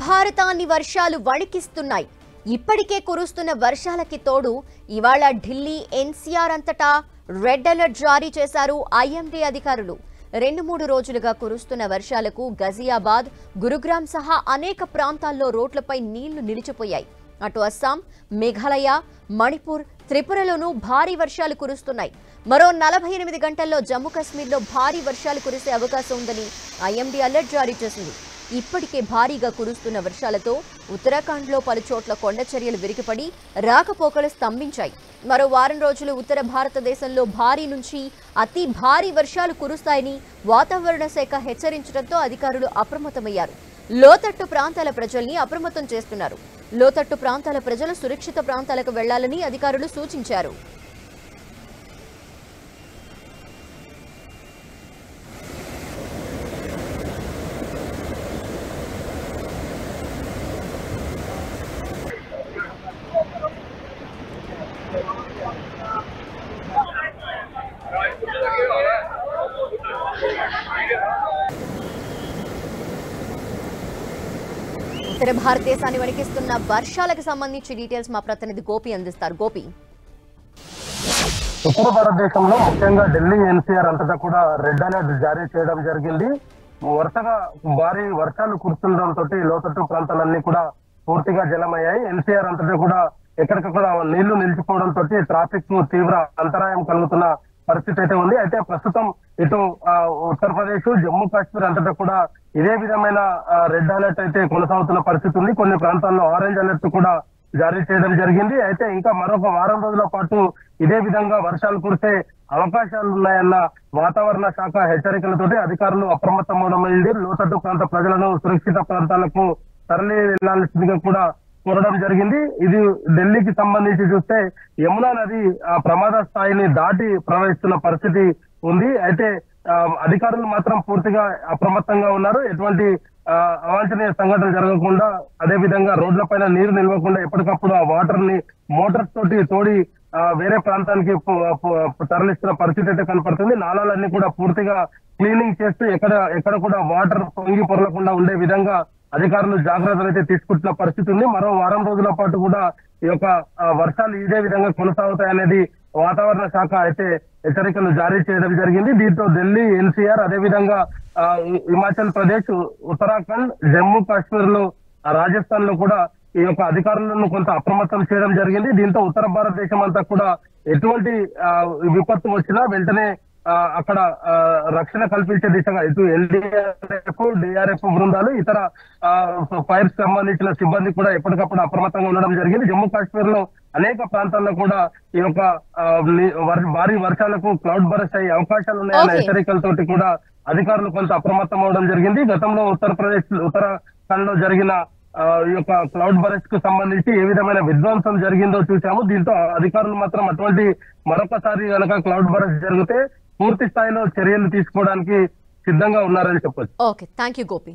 భారతాన్ని వర్షాలు వణికిస్తున్నాయి. ఇప్పటికే కురుస్తున్న వర్షాలకి తోడు ఇవాళ ఢిల్లీ ఎన్సీఆర్ అంతటా రెడ్ అలర్ట్ జారీ చేశారు ఐఎండీ అధికారులు. 2-3 రోజులుగా కురుస్తున్న వర్షాలకు గజియాబాద్, గురుగ్రామ్ సహా అనేక ప్రాంతాల్లో రోడ్లపై నీళ్లు నిలిచిపోయాయి. అటు అస్సాం, మేఘాలయ, మణిపూర్, త్రిపురలోనూ భారీ వర్షాలు కురుస్తున్నాయి. మరో 48 గంటల్లో జమ్మూ కాశ్మీర్లో భారీ వర్షాలు కురిసే అవకాశం ఉందని ఐఎండీ అలర్ట్ జారీ చేసింది. ఇప్పటికే భారీగా కురుస్తున్న వర్షాలతో ఉత్తరాఖండ్లో పలుచోట్ల కొండచర్యలు విరిగిపడి రాకపోకలు స్తంభించాయి. మరో వారం రోజులు ఉత్తర భారతదేశంలో భారీ నుంచి అతి భారీ వర్షాలు కురుస్తాయని వాతావరణ శాఖ హెచ్చరించడంతో అధికారులు అప్రమత్తమయ్యారు. లోతట్టు ప్రాంతాల ప్రజల్ని అప్రమత్తం చేస్తున్నారు. లోతట్టు ప్రాంతాల ప్రజలు సురక్షిత ప్రాంతాలకు వెళ్లాలని అధికారులు సూచించారు. ఉత్తర భారతదేశాన్ని వణికిస్తున్న వర్షాలకు సంబంధించి డీటెయిల్స్ మా ప్రతినిధి గోపి అందిస్తారు. గోపి, ఉత్తర భారతదేశంలో ముఖ్యంగా ఢిల్లీ ఎన్సీఆర్ అంతటా కూడా రెడ్ అలర్ట్ జారీ చేయడం జరిగింది. వరుసగా భారీ వర్షాలు కురుస్తుండటంతో లోతట్టు ప్రాంతాలన్నీ కూడా పూర్తిగా జలమయ్యాయి. ఎన్సీఆర్ అంతటా కూడా ఎక్కడికక్కడ నీళ్లు నిలిచిపోవడంతో ట్రాఫిక్ కు తీవ్ర అంతరాయం కలుగుతున్న పరిస్థితి అయితే ఉంది. అయితే ప్రస్తుతం ఇటు ఉత్తరప్రదేశ్, జమ్మూ కాశ్మీర్ అంతటా కూడా ఇదే విధమైన రెడ్ అలర్ట్ అయితే కొనసాగుతున్న పరిస్థితి ఉంది. కొన్ని ప్రాంతాల్లో ఆరెంజ్ అలర్ట్ కూడా జారీ చేయడం జరిగింది. అయితే ఇంకా మరొక వారం రోజుల పాటు ఇదే విధంగా వర్షాలు కురిసే అవకాశాలు ఉన్నాయన్న వాతావరణ శాఖ హెచ్చరికలతోటి అధికారులు అప్రమత్తం అవడమైంది. లోతట్టు ప్రాంత ప్రజలను సురక్షిత ప్రాంతాలకు తరలి వెళ్లాల్సిందిగా కూడా కోరడం జరిగింది. ఇది ఢిల్లీకి సంబంధించి చూస్తే యమునా నది ప్రమాద స్థాయిని దాటి ప్రవహిస్తున్న పరిస్థితి ఉంది. అయితే అధికారులు మాత్రం పూర్తిగా అప్రమత్తంగా ఉన్నారు. ఎటువంటి అవాంఛనీయ సంఘటనలు జరగకుండా, అదే విధంగా రోడ్లపైన నీరు నిల్వకుండా ఎప్పటికప్పుడు ఆ వాటర్ ని మోటార్స్ తోటి తోడి వేరే ప్రాంతానికి తరలిస్తున్న పరిస్థితి అయితే కనపడుతుంది. నాలాలన్నీ కూడా పూర్తిగా క్లీనింగ్ చేస్తూ ఎక్కడ కూడా వాటర్ పొంగి పొరలకుండా ఉండే విధంగా అధికారులు జాగ్రత్తలు అయితే తీసుకుంటున్న పరిస్థితి ఉంది. మరో వారం రోజుల పాటు కూడా ఈ యొక్క వర్షాలు ఇదే విధంగా కొనసాగుతాయనేది వాతావరణ శాఖ అయితే హెచ్చరికలు జారీ చేయడం జరిగింది. దీంతో ఢిల్లీ ఎన్సీఆర్, అదే విధంగా హిమాచల్ ప్రదేశ్, ఉత్తరాఖండ్, జమ్మూ కాశ్మీర్ లో, రాజస్థాన్ లో కూడా ఈ యొక్క అధికారులను కొంత అప్రమత్తం చేయడం జరిగింది. దీంతో ఉత్తర భారతదేశం అంతా కూడా ఎటువంటి విపత్తు వచ్చినా వెంటనే అక్కడ రక్షణ కల్పించే దిశగా ఇటు ఎన్డీఆర్ఎఫ్, డిఆర్ఎఫ్ బృందాలు, ఇతర ఫైర్ సంబంధించిన సిబ్బంది కూడా ఎప్పటికప్పుడు అప్రమత్తంగా ఉండడం జరిగింది. జమ్మూ కాశ్మీర్ లో అనేక ప్రాంతాల్లో కూడా ఈ యొక్క భారీ వర్షాలకు క్లౌడ్ బరస్ట్ అయ్యే అవకాశాలు ఉన్నాయన్న హెచ్చరికలతోటి కూడా అధికారులు కొంత అప్రమత్తం అవడం జరిగింది. గతంలో ఉత్తరాఖండ్ లో జరిగిన ఈ యొక్క క్లౌడ్ బరస్ట్ కు సంబంధించి ఏ విధమైన విధ్వంసం జరిగిందో చూసాము. దీంతో అధికారులు మాత్రం అటువంటి మరొకసారి కనుక క్లౌడ్ బరస్ట్ జరిగితే పూర్తి స్థాయిలో చర్యలు తీసుకోవడానికి సిద్ధంగా ఉన్నారని చెప్పొచ్చు. Okay, thank you Gopi.